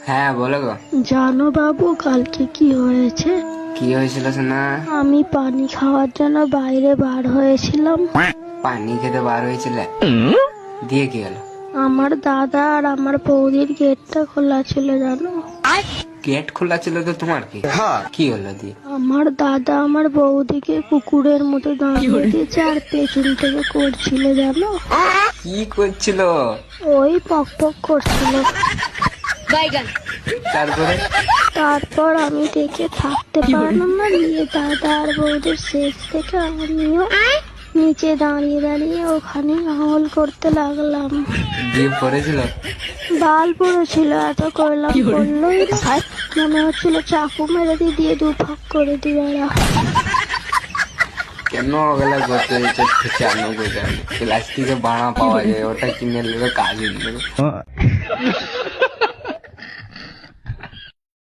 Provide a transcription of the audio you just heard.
হ্যাঁ বলো গো। জানো বাবু, কালকে কি হয়েছে? কি হয়েছিল সোনা? আমি পানি খাওয়ার জন্য বাইরে বার হয়েছিলাম। পানি খেতে বার হয়েছিলে? দিয়ে কি হলো? আমার দাদা আর আমার বৌদির গেটটা খোলা ছিল জানো। গেট খোলা ছিল তো তোমার কি কি হলো দিয়ে? আমার দাদা আমার বৌদিকে কুকুরের মতো দাঁড়িয়ে দিয়েছে আর পেছন থেকে করছিল জানো। কি করছিল? ওই পক পক করছিল। তারপরে? তারপর আমি দেখে থাকতে পারলাম না, নিয়ে দাদা আর বৌদির শেষ থেকে আমিও নিচে দাঁড়িয়ে দাঁড়িয়ে ওখানে আঙুল করতে লাগলাম। দিয়ে পড়েছিল? বাল পড়েছিল, এত করলাম বললোই মনে হচ্ছিল চাকু মেরে দিয়ে দু ভাগ করে দিবে ওরা। কেন ওগুলা করতে হয়েছে? কেন প্লাস্টিকের বানা পাওয়া যায়, ওটা কিনে নিলে কাজে দিবে।